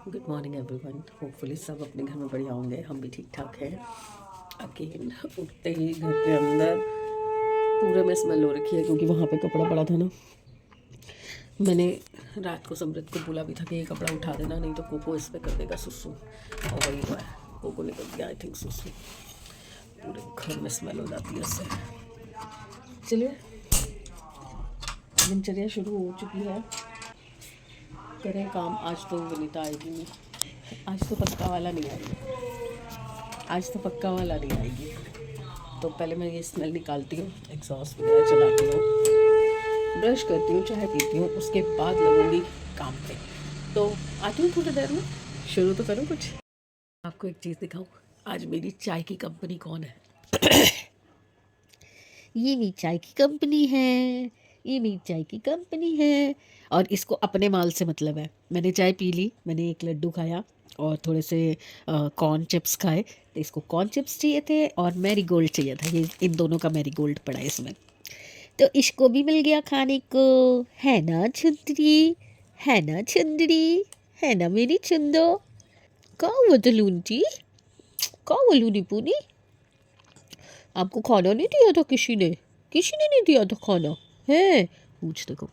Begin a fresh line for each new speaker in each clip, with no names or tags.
Good morning everyone. Hopefully सब अपने घर में बढ़िया होंगे, हम भी ठीक ठाक हैं। अगेन उठते ही घर के अंदर पूरे में स्मेल हो रखी है, क्योंकि वहाँ पे कपड़ा पड़ा था ना। मैंने रात को समृद्ध को बोला भी था कि ये कपड़ा उठा देना, नहीं तो कोको इस पे कर देगा सुसु, और वही हुआ है। कोको निकल गया आई थिंक सुसु। पूरे घर में स्मेल हो जाती है इससे। चलिए, दिनचर्या शुरू हो चुकी है, करें काम। आज तो वनीता आएगी नहीं, आज तो पक्का वाला नहीं आएगी, आज तो पक्का वाला नहीं आएगी। तो पहले मैं ये स्मेल निकालती हूँ, एग्जॉस्ट वगैरह चलाती हूँ, ब्रश करती हूँ, चाय पीती हूँ, उसके बाद लगूंगी काम पे। तो आती हूँ थोड़ी देर में, शुरू तो करूँ कुछ। आपको एक चीज़ दिखाऊँ, आज मेरी चाय की कंपनी कौन है? ये मेरी चाय की कंपनी है, ये मेरी चाय की कंपनी है। और इसको अपने माल से मतलब है। मैंने चाय पी ली, मैंने एक लड्डू खाया और थोड़े से कॉर्न चिप्स खाए। तो इसको कॉर्न चिप्स चाहिए थे और मैरी गोल्ड चाहिए था, ये इन दोनों का मैरी गोल्ड पड़ा है इसमें। तो इसको भी मिल गया खाने को, है ना छुंदरी, है ना छुंदरी, है ना मेरी चुंदो। कहाँ वो लूनची, कहाँ वो लूनी पूनी? आपको खाना नहीं दिया था किसी ने? किसी ने नहीं दिया था खाना है? पूछ देखो,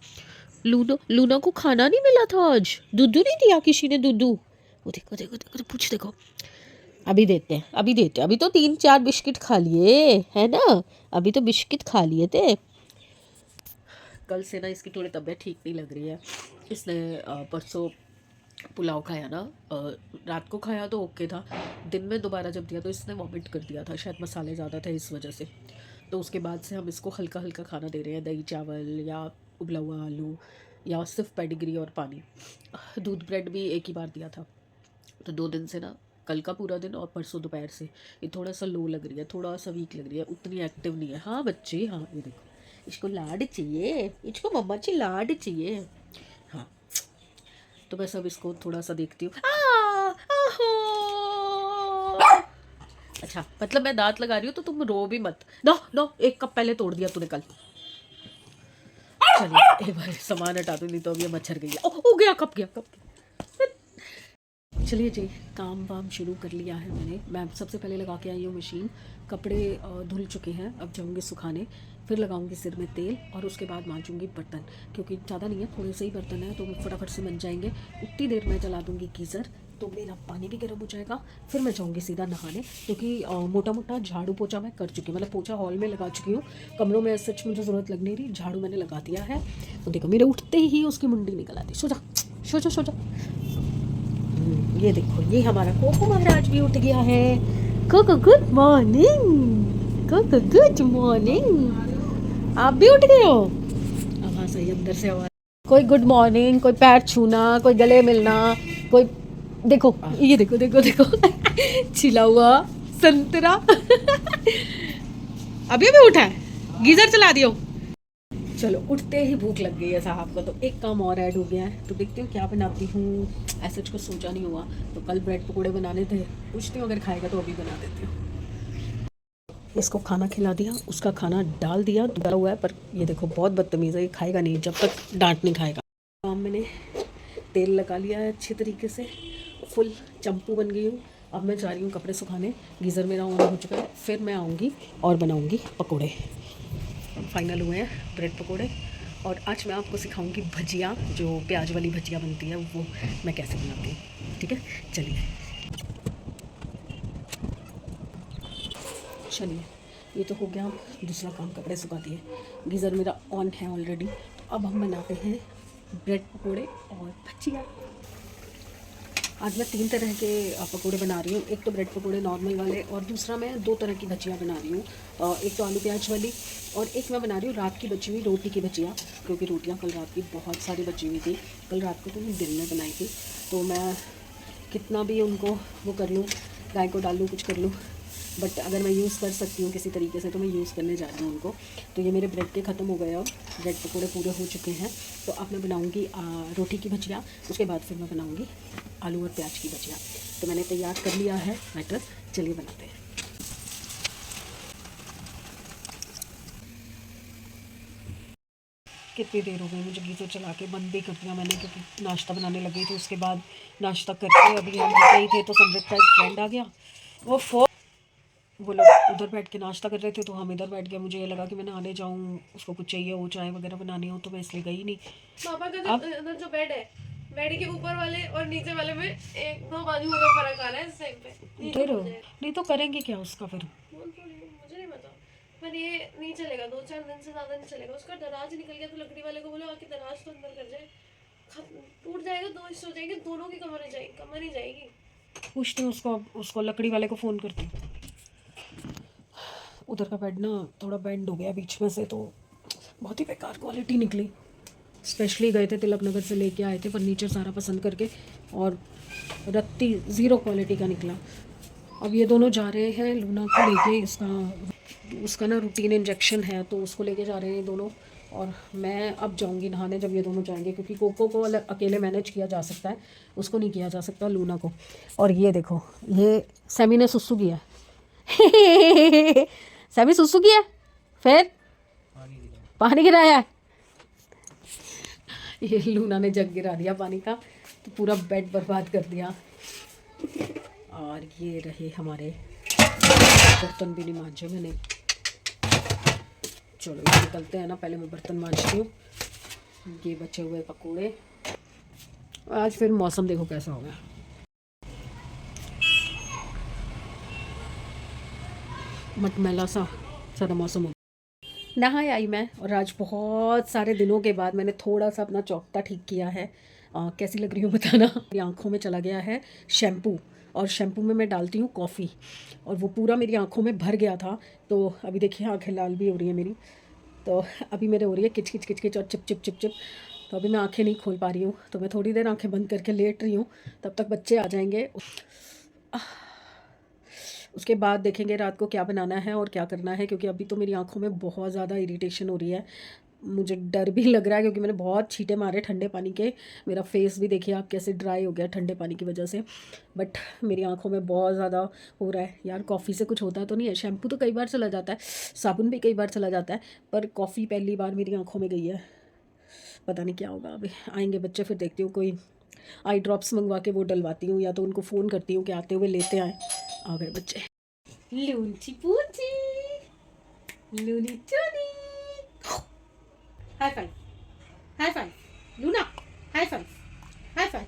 लूना लूना को खाना नहीं मिला था आज, दूधू नहीं दिया किसी ने, दूधू। वो देखो देखो देखो, पूछ देखो। अभी देते हैं, अभी देते हैं, अभी तो 3-4 बिस्किट खा लिए है ना, अभी तो बिस्किट खा लिए थे। कल से ना इसकी थोड़ी तबीयत ठीक नहीं लग रही है। इसने परसों पुलाव खाया ना, रात को खाया तो ओके था, दिन में दोबारा जब दिया तो इसने वॉमिट कर दिया था, शायद मसाले ज़्यादा थे इस वजह से। तो उसके बाद से हम इसको हल्का हल्का खाना दे रहे हैं, दही चावल या उबला हुआ आलू या सिर्फ पेडिग्री और पानी। दूध ब्रेड भी एक ही बार दिया था। तो 2 दिन से ना, कल का पूरा दिन और परसों दोपहर से ये थोड़ा सा लो लग रही है, थोड़ा सा वीक लग रही है, उतनी एक्टिव नहीं है। हाँ बच्चे, हाँ ये देखो, इसको लाड चाहिए, इसको मम्मा जी लाड चाहिए। हाँ, तो मैं सब इसको थोड़ा सा देखती हूँ। अच्छा, मतलब मैं दांत लगा रही हूँ तो तुम रो भी मत। दो दो, एक कप पहले तोड़ दिया तूने कल। चलिए एक बार सामान हटा दूँ, नहीं तो अभी मच्छर गई है। हो गया, कप गया, कप गया। चलिए जी, काम वाम शुरू कर लिया है मैंने। मैं सबसे पहले लगा के आई हूँ मशीन, कपड़े धुल चुके हैं, अब जाऊँगी सुखाने, फिर लगाऊंगी सिर में तेल और उसके बाद मांजूंगी बर्तन, क्योंकि ज़्यादा नहीं है, थोड़े से ही बर्तन है तो फटाफट से बन जाएंगे। उतनी देर में जला दूँगी गीज़र, तो मेरा पानी भी गर्म हो जाएगा। फिर मैं जाऊँगी सीधा नहाने, क्योंकि मोटा मोटा झाड़ू पोछा मैं कर चुकी हूँ, मतलब पोछा हॉल में लगा चुकी हूँ, कमरों में सच मुझे ज़रूरत लग नहीं रही, झाड़ू मैंने लगा दिया है। तो देखो, मेरे उठते ही उसकी मुंडी निकल आती। सो जा, सो जा, सो जा। ये देखो, ये हमारा कोको महाराज भी उठ गया है। Coco good morning, Coco good morning. आप भी उठ गए हो? आवाज आई अंदर से, आवाज। कोई गुड मॉर्निंग, कोई पैर छूना, कोई गले मिलना, कोई देखो, ये देखो देखो देखो छिला हुआ संतरा अभी अभी उठा है, गीजर चला दियो। चलो, उठते ही भूख लग गई है साहब को, तो एक काम और ऐड हो गया है, तो देखती हूँ क्या बनाती हूँ। ऐसा कुछ सोचा नहीं हुआ, तो कल ब्रेड पकौड़े बनाने थे, पूछती हूँ अगर खाएगा तो अभी बना देती हूँ। इसको खाना खिला दिया, उसका खाना डाल दिया, डरा हुआ है, पर ये देखो बहुत बदतमीज़ है, ये खाएगा नहीं जब तक डांट नहीं खाएगा। काम मैंने तेल लगा लिया है अच्छी तरीके से, फुल चंपू बन गई हूँ। अब मैं जा रही हूँ कपड़े सुखाने, गीज़र मेरा ऑन हो चुका है, फिर मैं आऊँगी और बनाऊँगी पकौड़े। फाइनल हुए हैं ब्रेड पकोड़े, और आज मैं आपको सिखाऊंगी भजिया, जो प्याज वाली भजिया बनती है वो मैं कैसे बनाती हूँ। ठीक है, चलिए चलिए। ये तो हो गया, दूसरा काम कपड़े सुखा दिए, गीज़र मेरा ऑन है ऑलरेडी। तो अब हम बनाते हैं ब्रेड पकोड़े और भजिया। आज मैं 3 तरह के पकोड़े बना रही हूँ। एक तो ब्रेड पकोड़े नॉर्मल वाले, और दूसरा मैं 2 तरह की भजिया बना रही हूँ। एक तो आलू प्याज वाली, और एक मैं बना रही हूँ रात की बची हुई रोटी की भजिया, क्योंकि रोटियाँ कल रात की बहुत सारी बची हुई थी। कल रात को तो मैं दिन में बनाई थी, तो मैं कितना भी उनको वो कर लूँ, गाय को डाल लूँ, कुछ कर लूँ, बट अगर मैं यूज़ कर सकती हूँ किसी तरीके से तो मैं यूज़ करने जा रही हूँ उनको। तो ये मेरे ब्रेड के ख़त्म हो गए, अब ब्रेड पकौड़े पूरे हो चुके हैं। तो अब मैं बनाऊँगी रोटी की भजिया, उसके बाद फिर मैं बनाऊँगी आलू और प्याज की भजिया। तो मैंने तैयार कर लिया है बैटर, चलिए बनाते हैं। कितनी देर हो गई मुझे गीज़र चला के, बंद भी कर दिया मैंने क्योंकि नाश्ता बनाने लगी थी। उसके बाद नाश्ता करके अभी हम रुके ही थे तो समृद्ध का एक फ्रेंड आ गया। वो लोग उधर बैठ के नाश्ता कर रहे थे तो हम इधर बैठ गए। मुझे ये लगा कि मैं नहाने जाऊँ, उसको कुछ चाहिए हो, चाय वगैरह बनानी हो, तो मैं इसलिए गई नहीं।
पापा का जो बेड है, बेड के ऊपर वाले और नीचे वाले में 1-2 बाजुओं का फर्क आ रहा है इस टाइम पे।
उधर नहीं तो करेंगे क्या उसका फिर?
मुझे नहीं पता, पर ये नहीं चलेगा, 2-4 दिन से ज़्यादा नहीं चलेगा। उसका दराज निकल गया तो लकड़ी वाले को बोलो आके दराज तो अंदर कर जाए। टूट जाएगा, 2 हिस्से हो जाएंगे, दोनों की कमर ही जाएगी।
पूछती हूँ उसको लकड़ी वाले को फ़ोन करती हूँ। उधर का बेड ना थोड़ा बेंड हो गया बीच में से, तो बहुत ही बेकार क्वालिटी निकली। स्पेशली गए थे तिलक नगर से लेके आए थे फर्नीचर सारा पसंद करके, और रत्ती ज़ीरो क्वालिटी का निकला। अब ये दोनों जा रहे हैं लूना को लेके, उसका ना रूटीन इंजेक्शन है तो उसको लेके जा रहे हैं दोनों। और मैं अब जाऊंगी नहाने जब ये दोनों जाएंगे, क्योंकि कोको को अकेले मैनेज किया जा सकता है, उसको नहीं किया जा सकता, लूना को। और ये देखो, ये सैमी ने सुसु किया है सैमी सुसु किया, फिर पानी गिराया है। ये लूना ने जग गिरा दिया पानी का, तो पूरा बेड बर्बाद कर दिया। और ये रहे हमारे बर्तन भी नहीं मांजे मैंने। चलो ये निकलते हैं ना, पहले मैं बर्तन मांजती हूँ। ये बचे हुए पकोड़े। आज फिर मौसम देखो कैसा होगा। मटमैला सा सारा मौसम हो। नहाई आई मैं, और आज बहुत सारे दिनों के बाद मैंने थोड़ा सा अपना चौकता ठीक किया है। कैसी लग रही हूँ बताना। मेरी आँखों में चला गया है शैम्पू, और शैम्पू में मैं डालती हूँ कॉफ़ी, और वो पूरा मेरी आँखों में भर गया था। तो अभी देखिए आँखें लाल भी हो रही है मेरी, तो अभी मेरे हो रही है किच किच किच किच और चिप चिप चिप चिप। तो अभी मैं आँखें नहीं खोल पा रही हूँ, तो मैं थोड़ी देर आँखें बंद करके लेट रही हूँ, तब तक बच्चे आ जाएंगे। उसके बाद देखेंगे रात को क्या बनाना है और क्या करना है, क्योंकि अभी तो मेरी आंखों में बहुत ज़्यादा इरिटेशन हो रही है। मुझे डर भी लग रहा है क्योंकि मैंने बहुत छींटे मारे ठंडे पानी के। मेरा फेस भी देखिए आप कैसे ड्राई हो गया ठंडे पानी की वजह से, बट मेरी आंखों में बहुत ज़्यादा हो रहा है। यार कॉफ़ी से कुछ होता तो नहीं है, शैम्पू तो कई बार चला जाता है, साबुन भी कई बार चला जाता है, पर कॉफ़ी पहली बार मेरी आंखों में गई है। पता नहीं क्या होगा। अभी आएंगे बच्चे, फिर देखती हूँ कोई आई ड्रॉप्स मंगवा के वो डलवाती हूँ, या तो उनको फ़ोन करती हूँ कि आते हुए लेते आए। आ गए बच्चे। Luchi Puchi, Luni Chuni. High five, high five, Luna, high five, high five.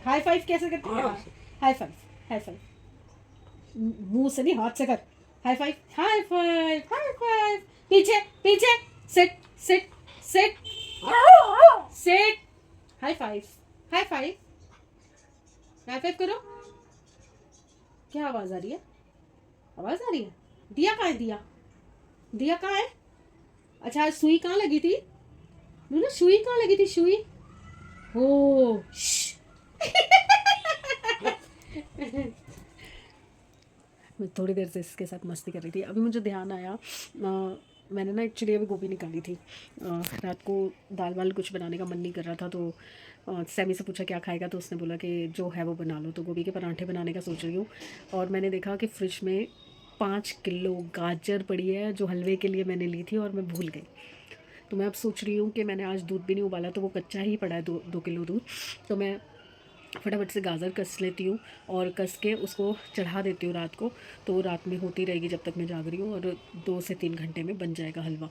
High five कैसे करते हैं? हाई फाइव, हाई फाइव, मुंह से नहीं हाथ से कर। High five, high five, high five. पीछे पीछे, sit sit sit sit. High five, high five, high five करो। क्या आवाज़ आ रही है? आवाज़ आ रही है? दिया कहाँ है? दिया, दिया कहाँ है? अच्छा सुई कहाँ लगी थी? लूना सुई कहाँ लगी थी? सुई हो। मैं थोड़ी देर से इसके साथ मस्ती कर रही थी। अभी मुझे ध्यान आया, मैंने ना एक्चुअली अभी गोभी निकाली थी। रात को दाल वाल कुछ बनाने का मन नहीं कर रहा था, तो सैमी से पूछा क्या खाएगा, तो उसने बोला कि जो है वो बना लो। तो गोभी के परांठे बनाने का सोच रही हूँ। और मैंने देखा कि फ्रिज में 5 किलो गाजर पड़ी है, जो हलवे के लिए मैंने ली थी और मैं भूल गई। तो मैं अब सोच रही हूँ कि मैंने आज दूध भी नहीं उबाला, तो वो कच्चा ही पड़ा है 2 किलो दूध। तो मैं फटाफट से गाजर कस लेती हूँ और कस के उसको चढ़ा देती हूँ रात को। तो रात में होती रहेगी जब तक मैं जाग रही हूँ, और 2 से 3 घंटे में बन जाएगा हलवा।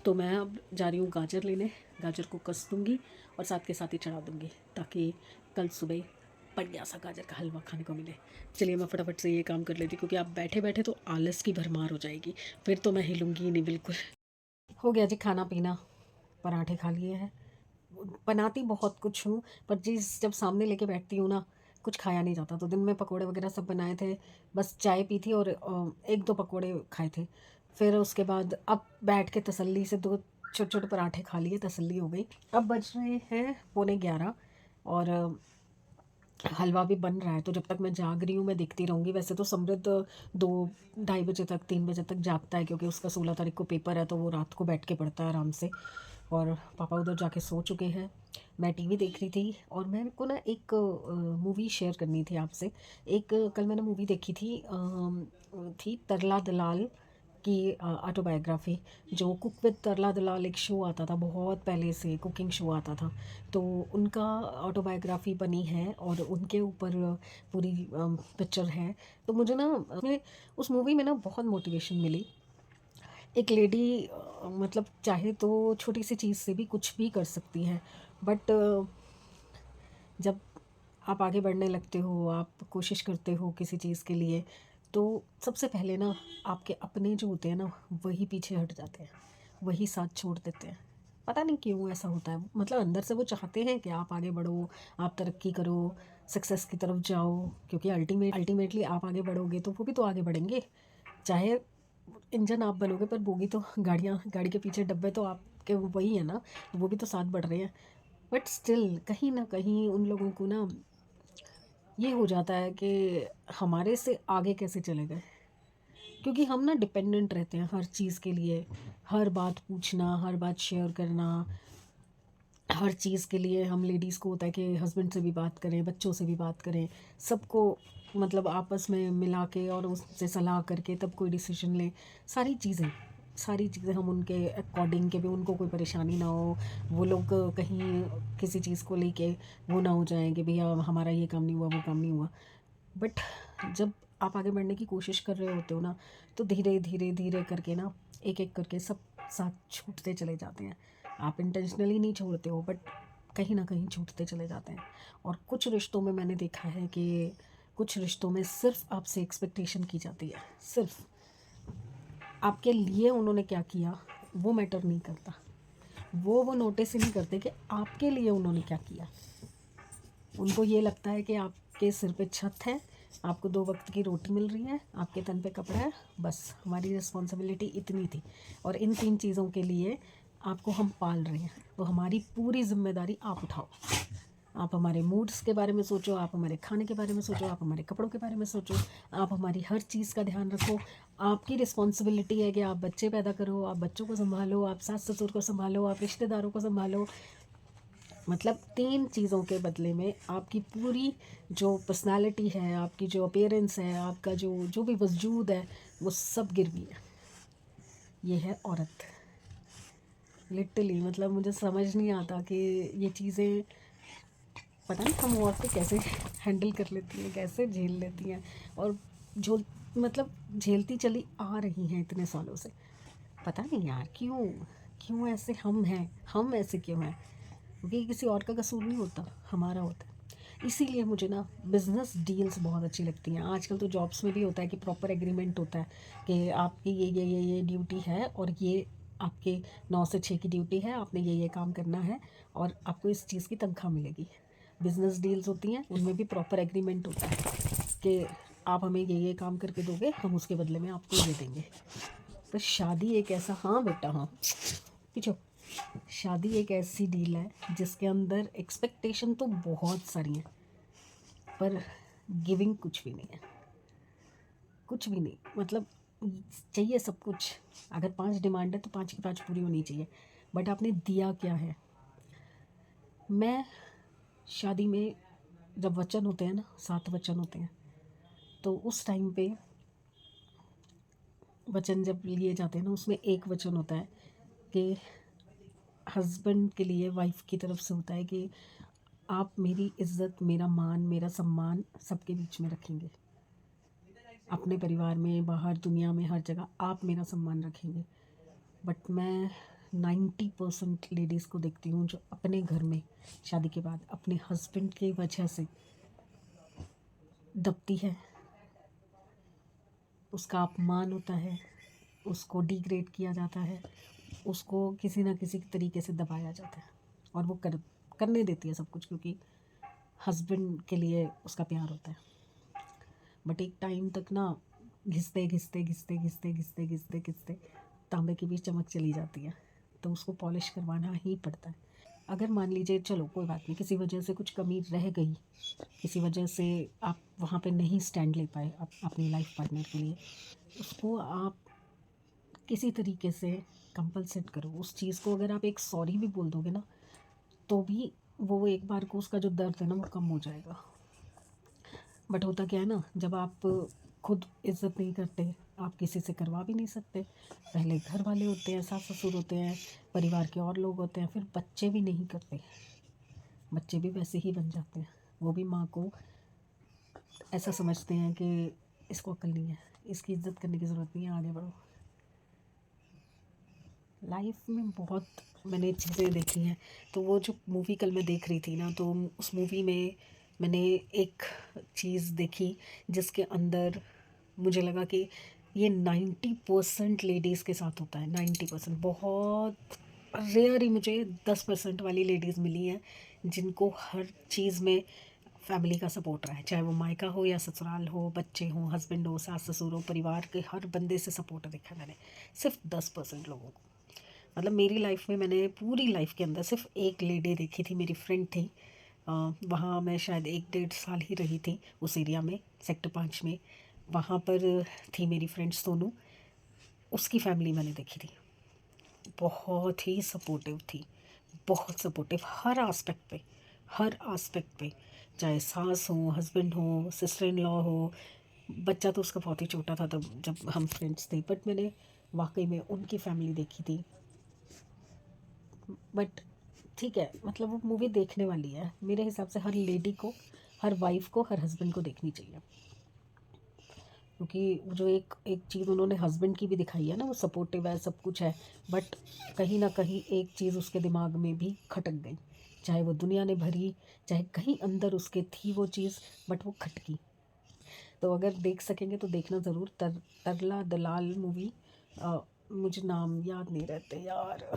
तो मैं अब जा रही हूँ गाजर लेने, गाजर को कस दूँगी और साथ के साथ ही चढ़ा दूँगी, ताकि कल सुबह बढ़िया सा गाजर का हलवा खाने को मिले। चलिए मैं फटाफट से ये काम कर लेती हूँ, क्योंकि आप बैठे बैठे तो आलस की भरमार हो जाएगी, फिर तो मैं हिलूँगी ही नहीं बिल्कुल। हो गया जी खाना पीना, पराठे खा लिए हैं। बनाती बहुत कुछ हूँ, पर चीज़ जब सामने लेके बैठती हूँ ना, कुछ खाया नहीं जाता। तो दिन में पकोड़े वगैरह सब बनाए थे, बस चाय पी थी और 1-2 पकोड़े खाए थे। फिर उसके बाद अब बैठ के तसल्ली से 2 छोटे छोटे पराठे खा लिए, तसल्ली हो गई। अब बज रहे हैं 11:45, और हलवा भी बन रहा है। तो जब तक मैं जाग रही हूँ मैं देखती रहूँगी। वैसे तो समृद्ध 2-2:30 बजे तक, 3 बजे तक जागता है, क्योंकि उसका 16 तारीख को पेपर है, तो वो रात को बैठ के पढ़ता है आराम से। और पापा उधर जाके सो चुके हैं। मैं टीवी देख रही थी, और मेरे को ना एक मूवी शेयर करनी थी आपसे। एक कल मैंने मूवी देखी थी, थी तरला दलाल की ऑटोबायोग्राफी, जो कुक विद तरला दलाल एक शो आता था, बहुत पहले से कुकिंग शो आता था, तो उनका ऑटोबायोग्राफी बनी है और उनके ऊपर पूरी पिक्चर है। तो मुझे ना उस मूवी में ना बहुत मोटिवेशन मिली। एक लेडी मतलब चाहे तो छोटी सी चीज़ से भी कुछ भी कर सकती है, बट जब आप आगे बढ़ने लगते हो, आप कोशिश करते हो किसी चीज़ के लिए, तो सबसे पहले ना आपके अपने जो होते हैं ना, वही पीछे हट जाते हैं, वही साथ छोड़ देते हैं। पता नहीं क्यों ऐसा होता है, मतलब अंदर से वो चाहते हैं कि आप आगे बढ़ो, आप तरक्की करो, सक्सेस की तरफ जाओ, क्योंकि अल्टीमेटली आप आगे बढ़ोगे तो वो भी तो आगे बढ़ेंगे। चाहे इंजन आप बनोगे पर बोगी तो गाड़ी के पीछे डब्बे तो आपके वही है ना, वो भी तो साथ बढ़ रहे हैं। बट स्टिल कहीं ना कहीं उन लोगों को ना ये हो जाता है कि हमारे से आगे कैसे चले गए, क्योंकि हम ना डिपेंडेंट रहते हैं हर चीज़ के लिए, हर बात पूछना, हर बात शेयर करना, हर चीज़ के लिए हम लेडीज़ को होता है कि हस्बैंड से भी बात करें, बच्चों से भी बात करें, सबको मतलब आपस में मिला के और उससे सलाह करके तब कोई डिसीजन लें। सारी चीज़ें हम उनके अकॉर्डिंग के भी, उनको कोई परेशानी ना हो, वो लोग कहीं किसी चीज़ को लेके वो ना हो जाएं कि भैया हमारा ये काम नहीं हुआ, वो काम नहीं हुआ। बट जब आप आगे बढ़ने की कोशिश कर रहे होते हो ना, तो धीरे धीरे धीरे करके ना एक एक करके सब साथ छूटते चले जाते हैं। आप इंटेंशनली नहीं छोड़ते हो, बट कहीं ना कहीं छूटते चले जाते हैं। और कुछ रिश्तों में मैंने देखा है कि कुछ रिश्तों में सिर्फ आपसे एक्सपेक्टेशन की जाती है, सिर्फ आपके लिए उन्होंने क्या किया वो मैटर नहीं करता, वो नोटिस ही नहीं करते कि आपके लिए उन्होंने क्या किया। उनको ये लगता है कि आपके सिर पे छत है, आपको 2 वक्त की रोटी मिल रही है, आपके तन पे कपड़ा है, बस हमारी रिस्पॉन्सिबिलिटी इतनी थी और इन 3 चीज़ों के लिए आपको हम पाल रहे हैं, तो हमारी पूरी ज़िम्मेदारी आप उठाओ। आप हमारे मूड्स के बारे में सोचो, आप हमारे खाने के बारे में सोचो, आप हमारे कपड़ों के बारे में सोचो, आप हमारी हर चीज़ का ध्यान रखो। आपकी रिस्पॉन्सिबिलिटी है कि आप बच्चे पैदा करो, आप बच्चों को संभालो, आप सास ससुर को संभालो, आप रिश्तेदारों को संभालो। मतलब 3 चीज़ों के बदले में आपकी पूरी जो पर्सनालिटी है, आपकी जो अपीयरेंस है, आपका जो जो भी वजूद है, वो सब गिरवी है। ये है औरत। लिटरली मतलब मुझे समझ नहीं आता कि ये चीज़ें, पता नहीं हम औरतें कैसे हैंडल कर लेती हैं, कैसे झेल लेती हैं, और जो मतलब झेलती चली आ रही हैं इतने सालों से। पता नहीं यार क्यों, क्यों ऐसे हम ऐसे क्यों हैं, क्योंकि किसी और का कसूर नहीं होता, हमारा होता है। इसीलिए मुझे ना बिज़नेस डील्स बहुत अच्छी लगती हैं। आजकल तो जॉब्स में भी होता है कि प्रॉपर एग्रीमेंट होता है कि आपकी ये ड्यूटी है और ये आपके 9 से 6 की ड्यूटी है, आपने ये काम करना है और आपको इस चीज़ की तनख्वाह मिलेगी। बिज़नेस डील्स होती हैं, उनमें भी प्रॉपर एग्रीमेंट होता है कि आप हमें ये काम करके दोगे, हम उसके बदले में आपको ये देंगे। पर शादी एक ऐसा, हाँ बेटा हाँ पीछो, शादी एक ऐसी डील है जिसके अंदर एक्सपेक्टेशन तो बहुत सारी हैं, पर गिविंग कुछ भी नहीं है, कुछ भी नहीं। मतलब चाहिए सब कुछ, अगर 5 डिमांड है तो 5 की 5 पूरी होनी चाहिए, बट आपने दिया क्या है। मैं शादी में जब वचन होते हैं ना, 7 वचन होते हैं, तो उस टाइम पे वचन जब लिए जाते हैं ना, उसमें एक वचन होता है कि हस्बैंड के लिए वाइफ की तरफ से होता है कि आप मेरी इज़्ज़त, मेरा मान, मेरा सम्मान सबके बीच में रखेंगे, अपने परिवार में, बाहर दुनिया में, हर जगह आप मेरा सम्मान रखेंगे। बट मैं 90% लेडीज़ को देखती हूँ जो अपने घर में शादी के बाद अपने हस्बैंड की वजह से दबती है, उसका अपमान होता है, उसको डिग्रेड किया जाता है, उसको किसी ना किसी तरीके से दबाया जाता है, और वो करने देती है सब कुछ, क्योंकि हस्बैंड के लिए उसका प्यार होता है। बट एक टाइम तक ना घिसते घिसते घिसते घिसते घिसते घिसते घिसते तांबे की भी चमक चली जाती है, तो उसको पॉलिश करवाना ही पड़ता है। अगर मान लीजिए चलो कोई बात नहीं, किसी वजह से कुछ कमी रह गई, किसी वजह से आप वहाँ पे नहीं स्टैंड ले पाए अपनी लाइफ पार्टनर के लिए, उसको आप किसी तरीके से कंपलसेट करो उस चीज़ को। अगर आप एक सॉरी भी बोल दोगे ना, तो भी वो एक बार को उसका जो दर्द है ना वो कम हो जाएगा। बट होता क्या है ना, जब आप खुद इज़्ज़त नहीं करते, आप किसी से करवा भी नहीं सकते। पहले घर वाले होते हैं, सास ससुर होते हैं, परिवार के और लोग होते हैं, फिर बच्चे भी नहीं करते, बच्चे भी वैसे ही बन जाते हैं। वो भी माँ को ऐसा समझते हैं कि इसको अक्ल नहीं है, इसकी इज्जत करने की ज़रूरत नहीं है, आगे बढ़ो। लाइफ में बहुत मैंने चीज़ें देखी हैं। तो वो जो मूवी कल मैं देख रही थी ना, तो उस मूवी में मैंने एक चीज़ देखी जिसके अंदर मुझे लगा कि ये 90% लेडीज़ के साथ होता है। 90% बहुत रेयर ही मुझे 10% वाली लेडीज़ मिली हैं जिनको हर चीज़ में फैमिली का सपोर्ट रहा है, चाहे वो मायका हो या ससुराल हो, बच्चे हों, हस्बैंड हो, सास ससुर हो, परिवार के हर बंदे से सपोर्ट देखा मैंने। सिर्फ 10% लोगों को। मतलब मेरी लाइफ में मैंने पूरी लाइफ के अंदर सिर्फ एक लेडी देखी थी, मेरी फ्रेंड थी। वहाँ मैं शायद 1 डेढ़ साल ही रही थी उस एरिया में, सेक्टर 5 में। वहाँ पर थी मेरी फ्रेंड सोनू, उसकी फैमिली मैंने देखी थी। बहुत ही सपोर्टिव थी, बहुत सपोर्टिव हर आस्पेक्ट पे, हर आस्पेक्ट पे। चाहे सास हो, हस्बैंड हो, सिस्टर इन लॉ हो। बच्चा तो उसका बहुत ही छोटा था तब जब हम फ्रेंड्स थे, बट मैंने वाकई में उनकी फैमिली देखी थी। बट ठीक है, मतलब वो मूवी देखने वाली है मेरे हिसाब से। हर लेडी को, हर वाइफ को, हर हस्बैंड को देखनी चाहिए, क्योंकि जो एक एक चीज़ उन्होंने हस्बैंड की भी दिखाई है ना, वो सपोर्टिव है, सब कुछ है, बट कहीं ना कहीं एक चीज़ उसके दिमाग में भी खटक गई। चाहे वो दुनिया ने भरी, चाहे कहीं अंदर उसके थी वो चीज़, बट वो खटकी। तो अगर देख सकेंगे तो देखना ज़रूर। तरला दलाल मूवी। मुझे नाम याद नहीं रहते यार।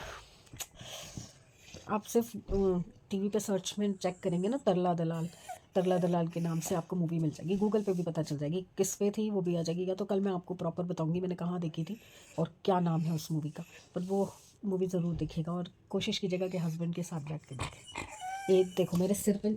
आप सिर्फ टीवी पे सर्च में चेक करेंगे ना, तरला दलाल के नाम से आपको मूवी मिल जाएगी, गूगल पे भी पता चल जाएगी किस पे थी, वो भी आ जाएगी। या तो कल मैं आपको प्रॉपर बताऊंगी मैंने कहाँ देखी थी और क्या नाम है उस मूवी का। पर वो मूवी ज़रूर देखिएगा और कोशिश कीजिएगा कि हस्बैंड के साथ बैठ के देखें। एक देखो मेरे सिर पे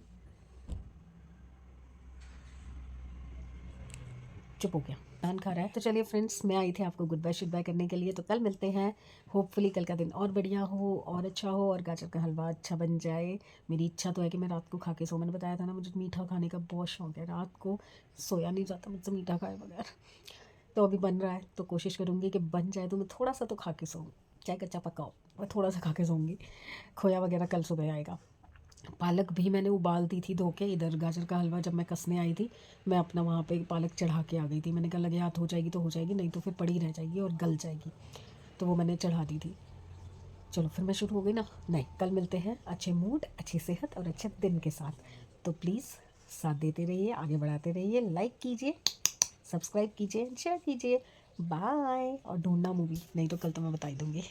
चुप हो गया, पान खा रहा है। तो चलिए फ्रेंड्स, मैं आई थी आपको गुड बाय शुड बाय करने के लिए। तो कल मिलते हैं। होपफुली कल का दिन और बढ़िया हो और अच्छा हो और गाजर का हलवा अच्छा बन जाए। मेरी इच्छा तो है कि मैं रात को खा के सो। मैंने बताया था ना, मुझे मीठा खाने का बहुत शौक है, रात को सोया नहीं जाता मुझसे मीठा खाए बगैर। तो अभी बन रहा है, तो कोशिश करूँगी कि बन जाए तो मैं थोड़ा सा तो खा के सोऊँ, चाहे कच्चा पक्का हो, मैं थोड़ा सा खा के सोऊंगी। खोया वगैरह कल सुबह आएगा। पालक भी मैंने उबाल दी थी धो के। इधर गाजर का हलवा जब मैं कसने आई थी, मैं अपना वहाँ पे पालक चढ़ा के आ गई थी। मैंने कहा लगे हाथ हो जाएगी तो हो जाएगी, नहीं तो फिर पड़ी रह जाएगी और गल जाएगी, तो वो मैंने चढ़ा दी थी। चलो फिर मैं शुरू हो गई ना। नहीं, कल मिलते हैं अच्छे मूड, अच्छी सेहत और अच्छे दिन के साथ। तो प्लीज़ साथ देते रहिए, आगे बढ़ाते रहिए, लाइक कीजिए, सब्सक्राइब कीजिए, शेयर कीजिए। बाय। और ढूंढना मूवी, नहीं तो कल तो मैं बता ही दूँगी।